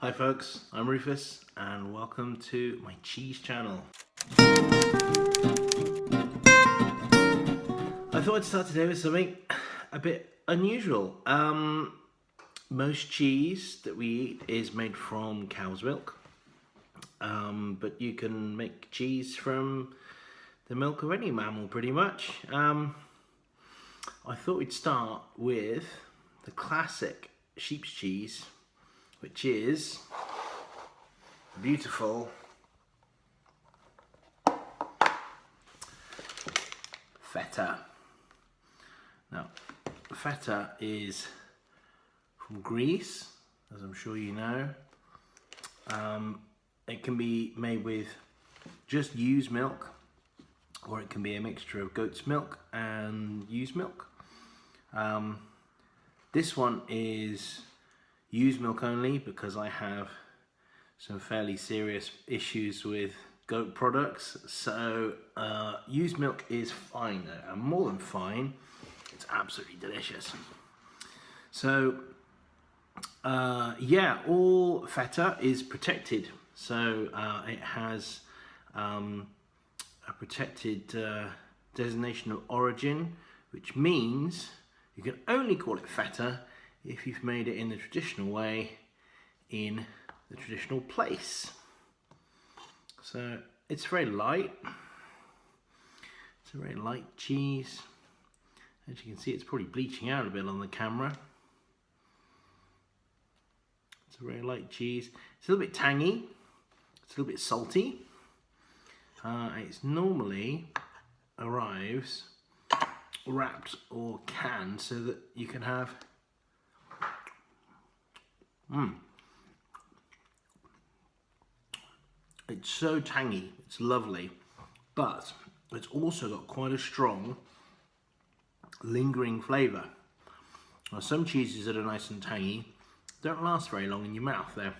Hi folks, I'm Rufus and welcome to my cheese channel. I thought I'd start today with something a bit unusual. Most cheese that we eat is made from cow's milk, but you can make cheese from the milk of any mammal pretty much. I thought we'd start with the classic sheep's cheese, which is beautiful Feta. Now, Feta is from Greece, as I'm sure you know. It can be made with just ewe's milk, or it can be a mixture of goat's milk and ewe's milk. This one is ewe's milk only because I have some fairly serious issues with goat products. So ewe's milk is fine, and more than fine. It's absolutely delicious. So yeah, all Feta is protected. So it has a protected designation of origin, which means you can only call it Feta if you've made it in the traditional way, in the traditional place. So it's very light. It's a very light cheese. As you can see, it's probably bleaching out a bit on the camera. It's a very light cheese. It's a little bit tangy. It's a little bit salty. It normally arrives wrapped or canned so that you can have It's so tangy, it's lovely, but it's also got quite a strong lingering flavour. Now, some cheeses that are nice and tangy don't last very long in your mouth there.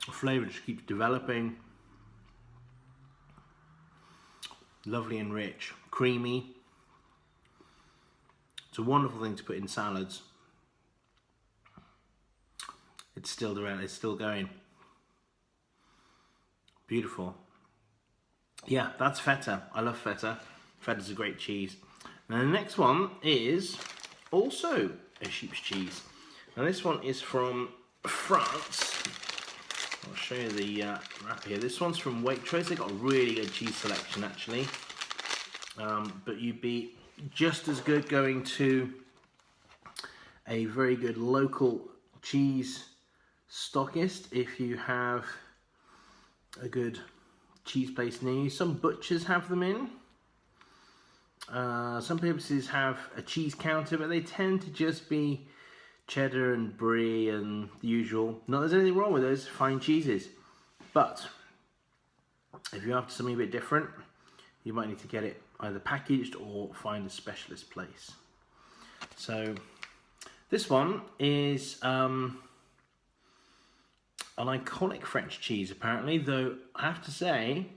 The flavour just keeps developing. Lovely and rich, creamy. It's a wonderful thing to put in salads. It's still around, it's still going. Beautiful. Yeah, that's Feta. I love Feta. Feta's a great cheese. Now the next one is also a sheep's cheese. Now this one is from France. I'll show you the wrapper here. This one's from Waitrose. They've got a really good cheese selection actually. But you'd be just as good going to a very good local cheese stockist if you have a good cheese place near you. Some butchers have them in. Some places have a cheese counter, but they tend to just be cheddar and brie and the usual. Not that there's anything wrong with those fine cheeses, but if you're after something a bit different, you might need to get it either packaged or find a specialist place. So this one is an iconic French cheese apparently, though I have to say,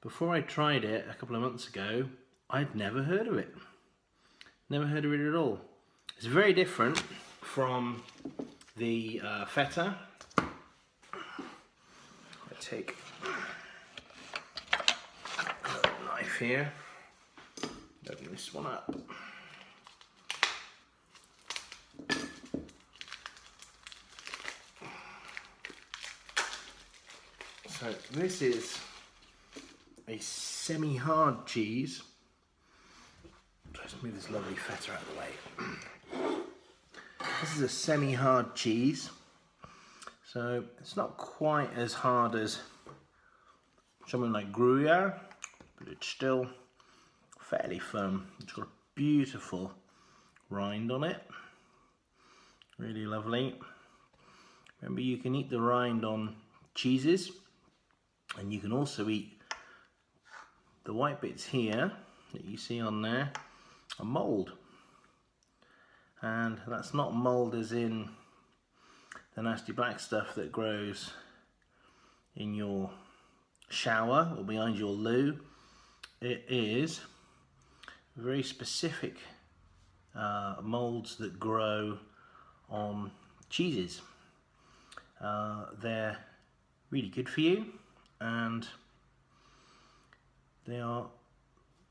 before I tried it a couple of months ago, I'd never heard of it. Never heard of it at all. It's very different from the Feta. I take a knife here, open this one up. So this is a semi-hard cheese. Just move this lovely Feta out of the way. This is a semi-hard cheese. So it's not quite as hard as something like Gruyere, but it's still fairly firm. It's got a beautiful rind on it. Really lovely. Remember, you can eat the rind on cheeses, and you can also eat the white bits here that you see on there are mould. And that's not mould as in the nasty black stuff that grows in your shower or behind your loo. It is very specific moulds that grow on cheeses. They're really good for you, and they are,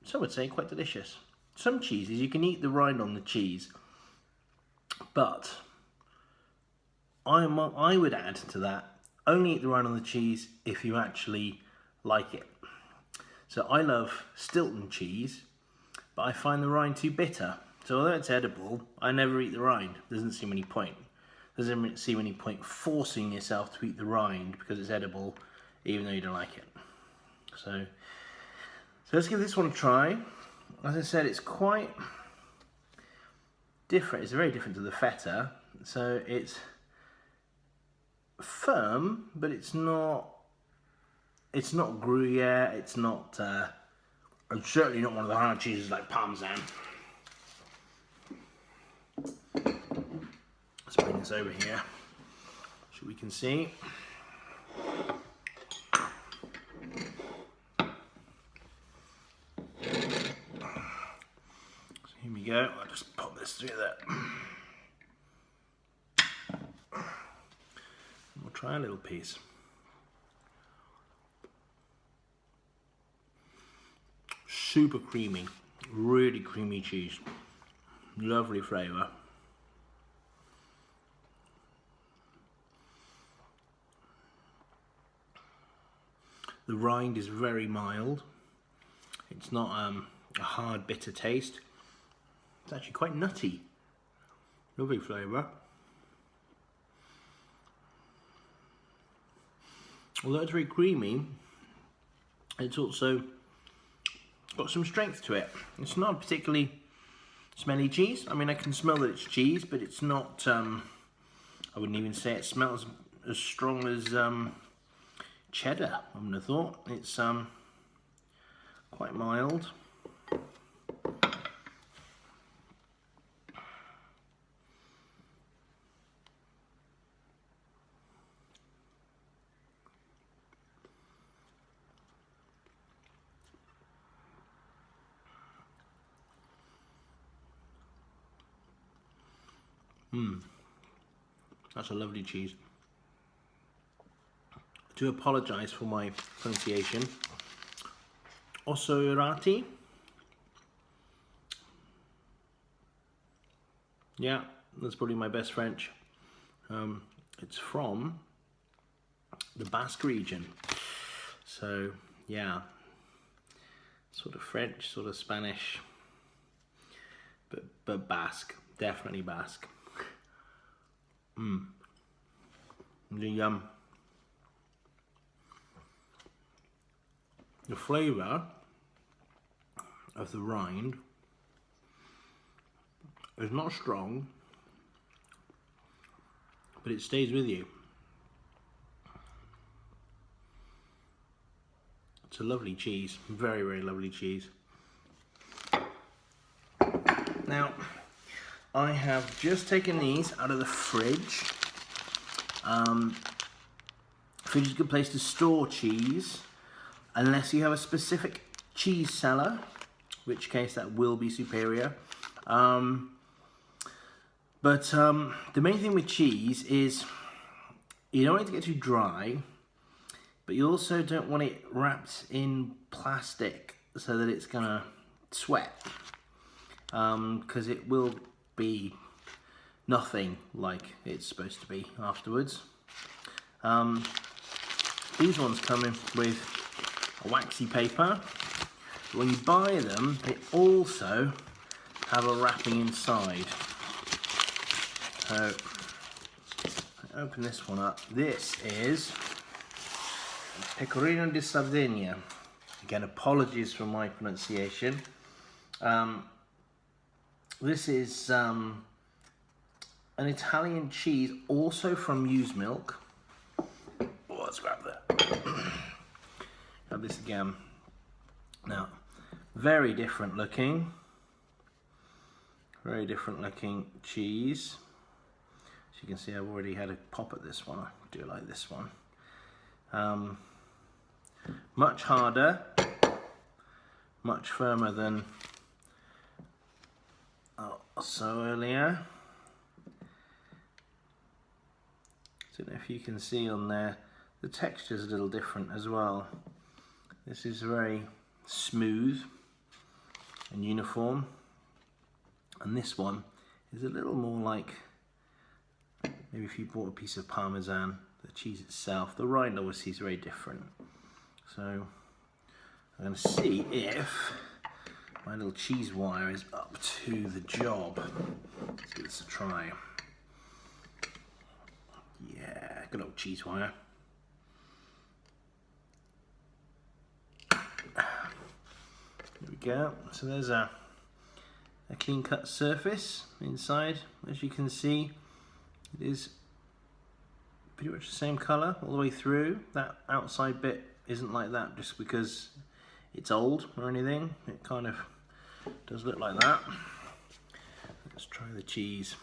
some would say, quite delicious. Some cheeses, you can eat the rind on the cheese, but I would add to that, only eat the rind on the cheese if you actually like it. So I love Stilton cheese, but I find the rind too bitter. So although it's edible, I never eat the rind. Doesn't seem any point. Doesn't seem any point forcing yourself to eat the rind because it's edible, even though you don't like it. So let's give this one a try. As I said, it's quite different. It's very different to the feta. So it's firm, but it's not Gruyere. It's certainly not one of the hard cheeses like Parmesan. Let's bring this over here so we can see. So here we go. I'll just pop this through there. We'll try a little piece. Super creamy, really creamy cheese. Lovely flavour. The rind is very mild. It's not a hard, bitter taste. It's actually quite nutty. Lovely flavour. Although it's very creamy, it's also got some strength to it. It's not a particularly smelly cheese. I mean, I can smell that it's cheese, but it's not, I wouldn't even say it smells as strong as cheddar, I would have thought. It's quite mild. That's a lovely cheese. I do apologise for my pronunciation. Ossau Iraty. Yeah, that's probably my best French. It's from the Basque region. So, yeah, sort of French, sort of Spanish, but Basque, definitely Basque. The flavour of the rind is not strong, but it stays with you. It's a lovely cheese, very, very lovely cheese. Now, I have just taken these out of the fridge. Fridge is a good place to store cheese, unless you have a specific cheese cellar, in which case that will be superior. The main thing with cheese is you don't want it to get too dry, but you also don't want it wrapped in plastic so that it's gonna sweat, because it will be nothing like it's supposed to be afterwards. These ones come in with a waxy paper. When you buy them, they also have a wrapping inside. So, I open this one up. This is Pecorino di Sardegna. Again, apologies for my pronunciation. This is an Italian cheese, also from ewe's milk. Oh, let's grab that. Grab this again. Now, very different looking cheese. As you can see, I've already had a pop at this one. I do like this one. Much harder, much firmer than Ossau Iraty. Don't know if you can see on there, the texture's a little different as well. This is very smooth and uniform, and this one is a little more like maybe if you bought a piece of Parmesan, the cheese itself. The rind obviously is very different. So I'm going to see if my little cheese wire is up to the job. Let's give this a try. Yeah, good old cheese wire. There we go. So there's a clean cut surface inside. As you can see, it is pretty much the same colour all the way through. That outside bit isn't like that just because it's old or anything. It kind of does look like that. Let's try the cheese.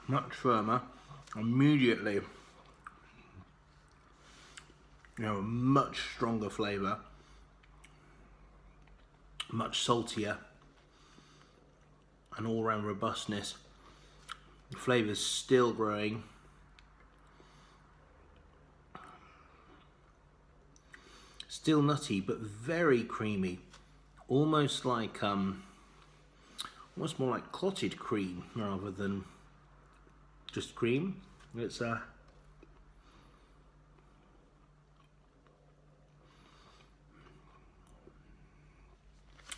Much firmer, immediately, a much stronger flavour, much saltier, and all-round robustness. The flavour's still growing. Still nutty, but very creamy, almost like almost more like clotted cream rather than just cream. It's I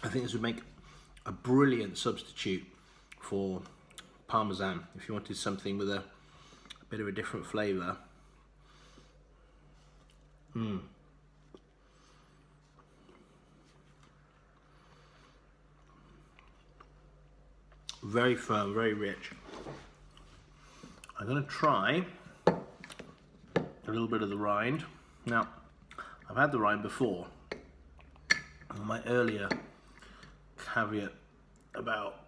think this would make a brilliant substitute for Parmesan if you wanted something with a bit of a different flavour. Very firm, very rich. I'm going to try a little bit of the rind. Now, I've had the rind before. My earlier caveat about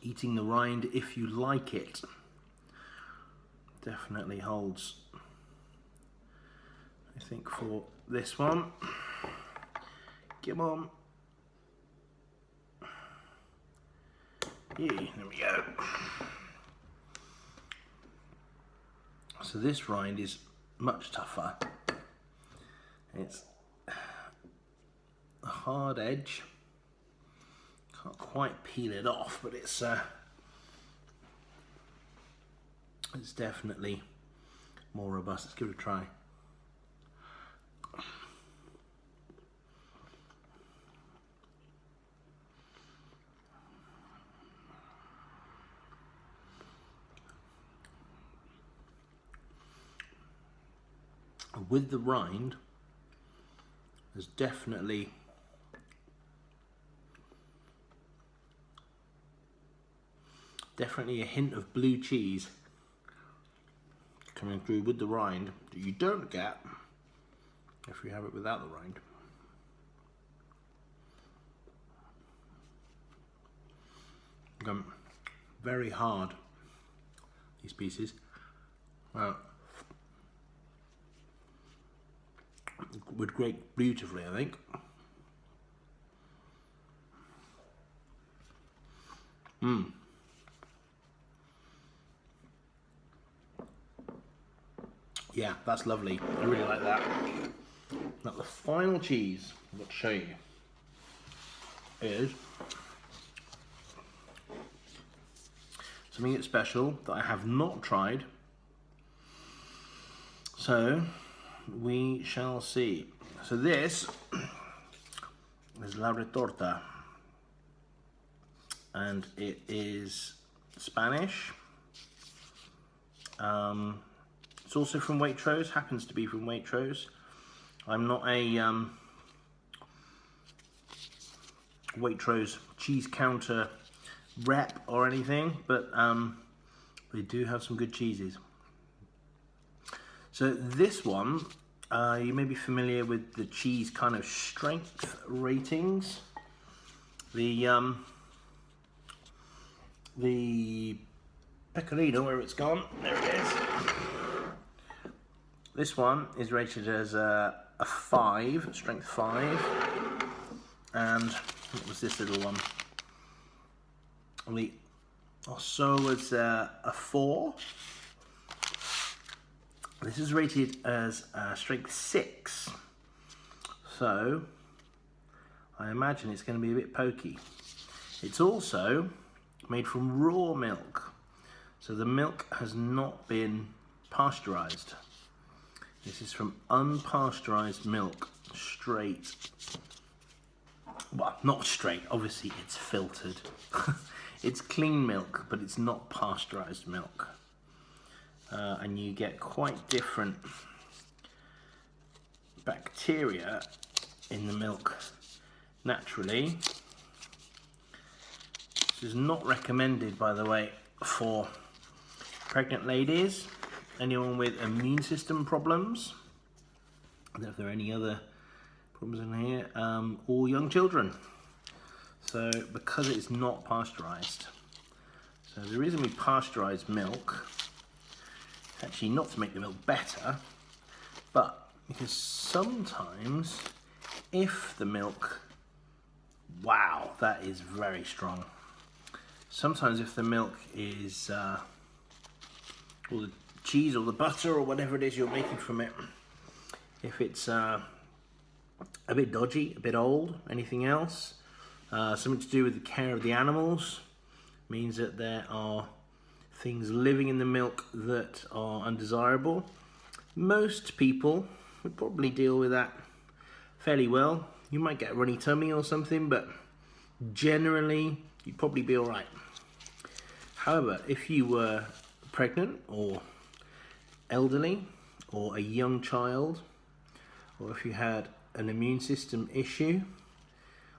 eating the rind if you like it definitely holds, I think, for this one. Come on. Yeah, there we go. So this rind is much tougher. It's a hard edge. Can't quite peel it off, but it's definitely more robust. Let's give it a try. With the rind, there's definitely a hint of blue cheese coming through with the rind that you don't get if you have it without the rind. Very hard, these pieces. Would grate beautifully, I think. Yeah, that's lovely. I really like that. Now the final cheese I'm going to show you is something that's special that I have not tried. So we shall see. So this is La Retorta, and it is Spanish. It's also from Waitrose, happens to be from Waitrose. I'm not a Waitrose cheese counter rep or anything, but they do have some good cheeses. So this one, you may be familiar with the cheese kind of strength ratings. The Pecorino, where it's gone, there it is. This one is rated as a 5, strength 5, and what was this little one? The Ossau was a 4. This is rated as strength 6, so I imagine it's going to be a bit pokey. It's also made from raw milk, so the milk has not been pasteurized. This is from unpasteurized milk, straight. Well, not straight, obviously it's filtered. It's clean milk, but it's not pasteurized milk. And you get quite different bacteria in the milk naturally. This is not recommended, by the way, for pregnant ladies, anyone with immune system problems, I don't know if there are any other problems in here, or young children. So because it's not pasteurized. So the reason we pasteurize milk is actually not to make the milk better, but because sometimes if the milk, wow, that is very strong. Sometimes if the milk is, or the cheese or the butter or whatever it is you're making from it, if it's a bit dodgy, a bit old, anything else, something to do with the care of the animals, means that there are things living in the milk that are undesirable. Most people would probably deal with that fairly well. You might get a runny tummy or something, but generally you'd probably be all right. However, if you were pregnant or elderly or a young child, or if you had an immune system issue,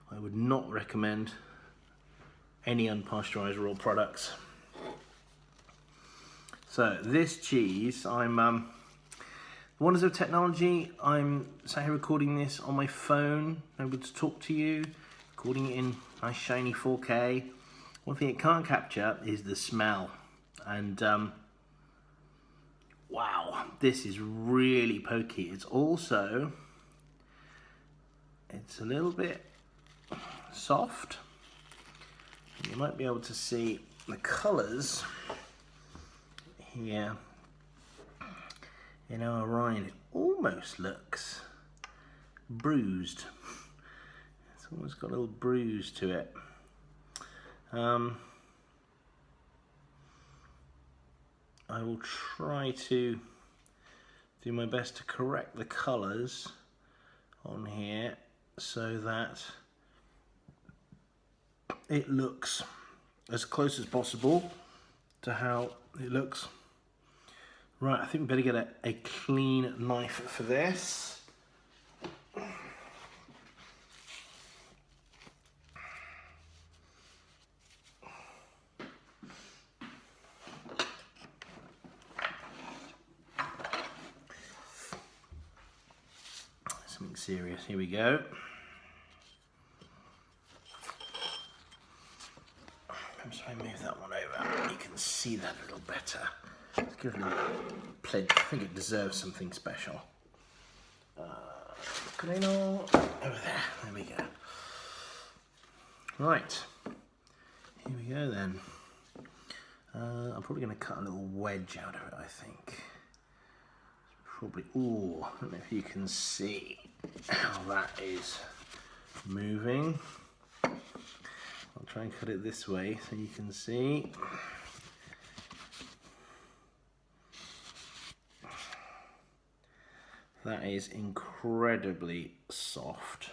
I would not recommend any unpasteurized raw products. So this cheese, the wonders of technology, I'm sat here recording this on my phone, able to talk to you, recording it in nice shiny 4K. One thing it can't capture is the smell, and wow, this is really pokey. It's a little bit soft. You might be able to see the colours here in our rind. It almost looks bruised. It's almost got a little bruise to it. I will try to do my best to correct the colours on here so that it looks as close as possible to how it looks. Right, I think we better get a clean knife for this. Something serious, here we go. Perhaps if I move that one over, you can see that a little better. Let's give it a little plinch. I think it deserves something special. Pecorino, over there we go. Right, here we go then. I'm probably going to cut a little wedge out of it, I think. Probably, ooh, I don't know if you can see how that is moving. I'll try and cut it this way so you can see. That is incredibly soft.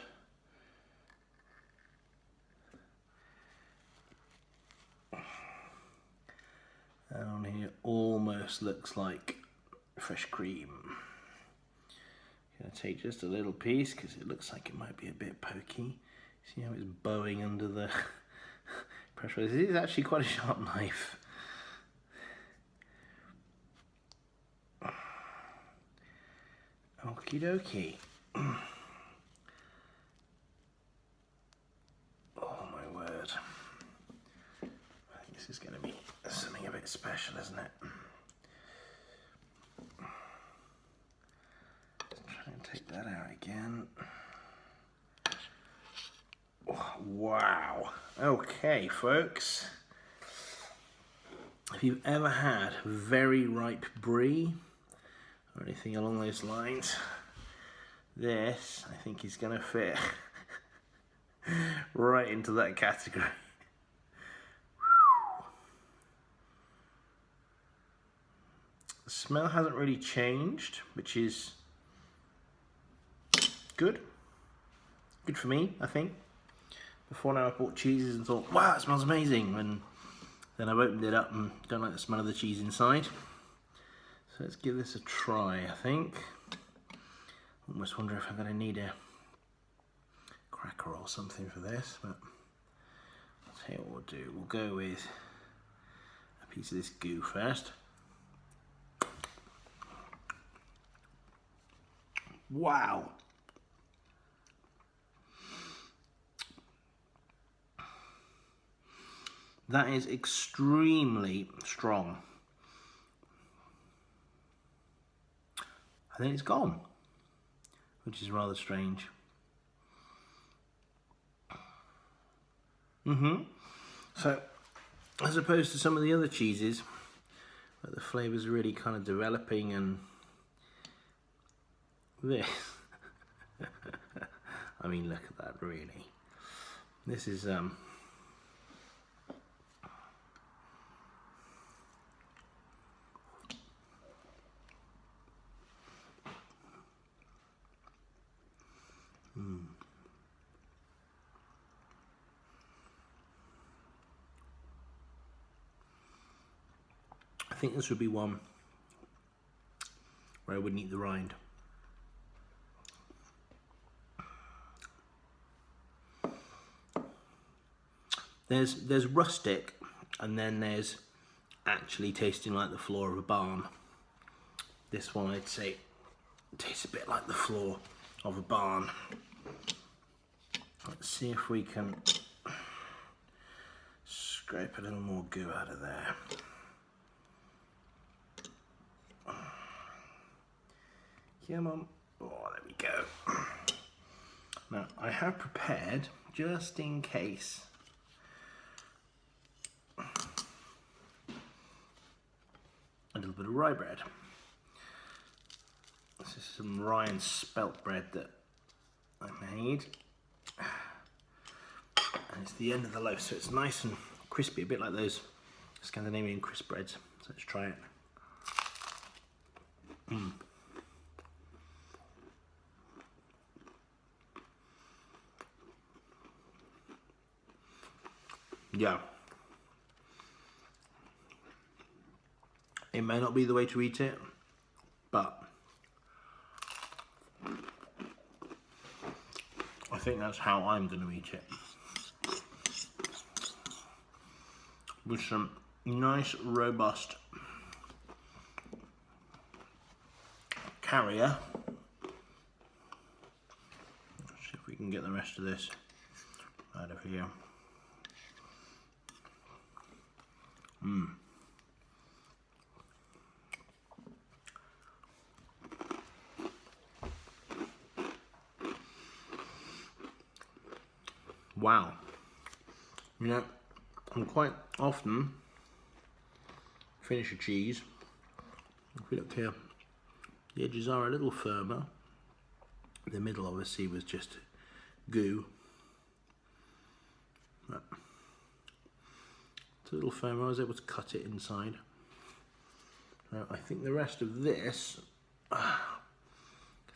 And on here almost looks like fresh cream. I'm going to take just a little piece because it looks like it might be a bit pokey. See how it's bowing under the pressure? This is actually quite a sharp knife. Okie dokie. Oh my word. I think this is going to be something a bit special, isn't it? Let's try and take that out again. Wow. Okay, folks. If you've ever had very ripe brie or anything along those lines, this, I think, is going to fit right into that category. The smell hasn't really changed, which is good. Good for me, I think. Before now I bought cheeses and thought, wow, it smells amazing. And then I've opened it up and don't like the smell of the cheese inside. So let's give this a try, I think. Almost wonder if I'm going to need a cracker or something for this, but I'll tell you what we'll do. We'll go with a piece of this goo first. Wow! That is extremely strong. I think it's gone, which is rather strange. So, as opposed to some of the other cheeses, where the flavours are really kind of developing, and this, I mean, look at that, really. This is, I think this would be one where I wouldn't eat the rind. There's rustic, and then there's actually tasting like the floor of a barn. This one, I'd say, tastes a bit like the floor of a barn. Let's see if we can scrape a little more goo out of there. Come on. Oh, there we go. Now, I have prepared, just in case, a little bit of rye bread. This is some rye and spelt bread that I made. And it's the end of the loaf, so it's nice and crispy, a bit like those Scandinavian crisp breads. So let's try it. Yeah. It may not be the way to eat it, but I think that's how I'm going to eat it. With some nice, robust carrier. Let's see if we can get the rest of this right over here. Wow. You know, I'm quite often finish a cheese. If we look here, the edges are a little firmer. The middle obviously was just goo. But it's a little firmer. I was able to cut it inside. Now, I think the rest of this,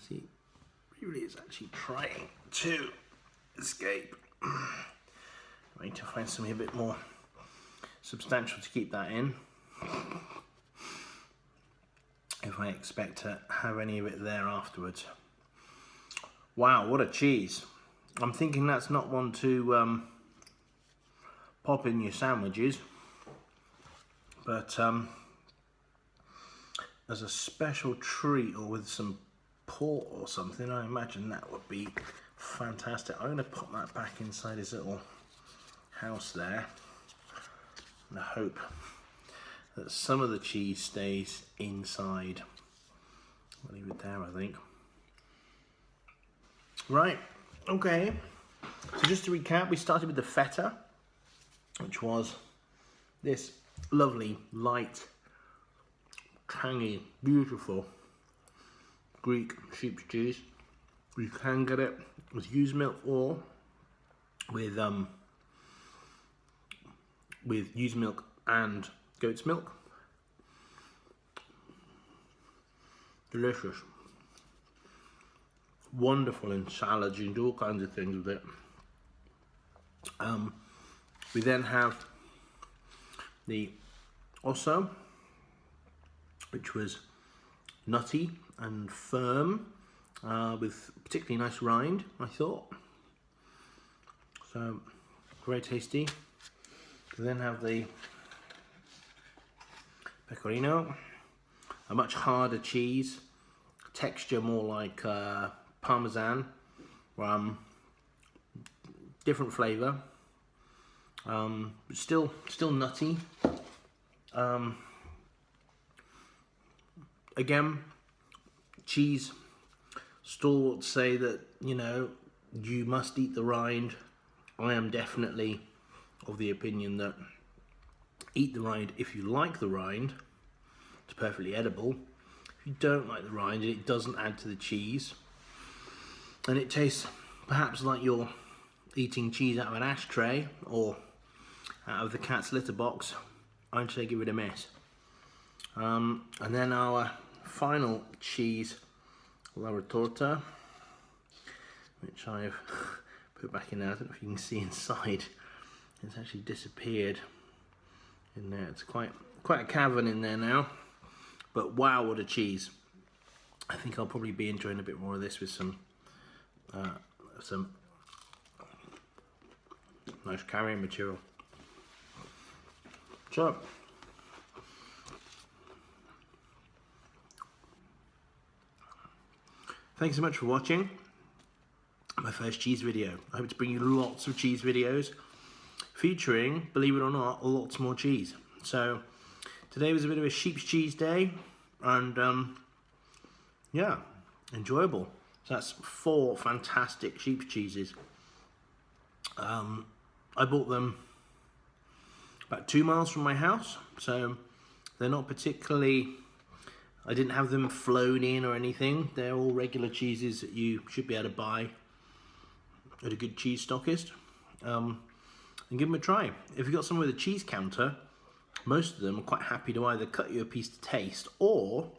see, really is actually trying to escape. I need to find something a bit more substantial to keep that in, if I expect to have any of it there afterwards. Wow, what a cheese. I'm thinking that's not one to pop in your sandwiches, but as a special treat or with some port or something, I imagine that would be fantastic. I'm going to pop that back inside his little house there, and I hope that some of the cheese stays inside. I'll leave it there, I think. Right, okay. So just to recap, we started with the feta, which was this lovely, light, tangy, beautiful Greek sheep's cheese. You can get it with used milk or with used milk and goat's milk. Delicious. Wonderful in salads. You can do all kinds of things with it. We then have the Ossau, which was nutty and firm, with particularly nice rind, I thought. So, very tasty. We then have the Pecorino, a much harder cheese, texture more like Parmesan, different flavour, still nutty. Again, cheese stalwarts say that, you know, you must eat the rind. I am definitely of the opinion that eat the rind if you like the rind. It's perfectly edible. If you don't like the rind, it doesn't add to the cheese, and it tastes perhaps like you're eating cheese out of an ashtray or out of the cat's litter box. I'd say give it a miss. And then our final cheese, La Retorta, which I've put back in there. I don't know if you can see inside. It's actually disappeared in there. It's quite a cavern in there now. But wow, what a cheese. I think I'll probably be enjoying a bit more of this with some nice carrying material. So, thanks so much for watching my first cheese video. I hope to bring you lots of cheese videos featuring, believe it or not, lots more cheese. So today was a bit of a sheep's cheese day, and yeah, enjoyable. So that's 4 fantastic sheep's cheeses. I bought them about 2 miles from my house, so they're not particularly, I didn't have them flown in or anything. They're all regular cheeses that you should be able to buy at a good cheese stockist, and give them a try. If you've got someone with a cheese counter, most of them are quite happy to either cut you a piece to taste, or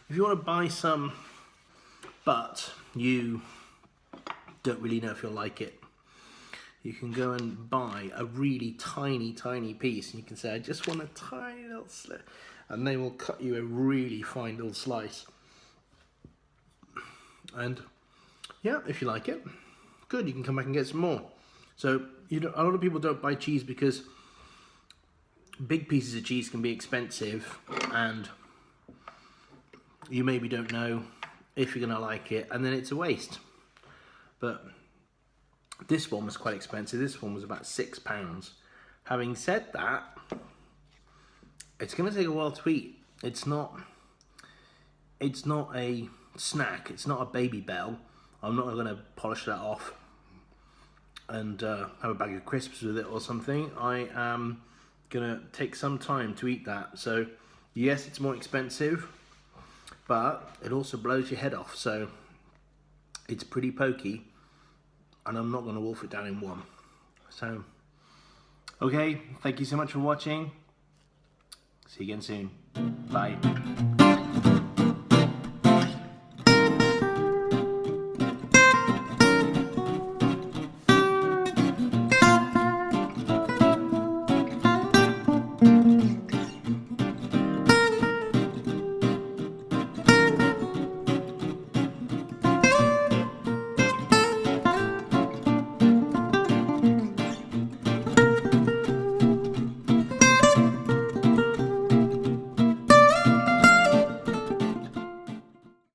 if you want to buy some but you don't really know if you'll like it, you can go and buy a really tiny piece, and you can say, I just want a tiny little slice, and they will cut you a really fine little slice. And yeah, if you like it, good, you can come back and get some more. So a lot of people don't buy cheese because big pieces of cheese can be expensive, and you maybe don't know if you're gonna like it, and then it's a waste. But this one was quite expensive. This one was about £6. Having said that, it's gonna take a while to eat. It's not a snack. It's not a Baby Bell. I'm not gonna polish that off and have a bag of crisps with it or something. I am gonna take some time to eat that. So yes, it's more expensive, but it also blows your head off. So it's pretty pokey, and I'm not gonna wolf it down in one. So, okay, thank you so much for watching. See you again soon. Bye.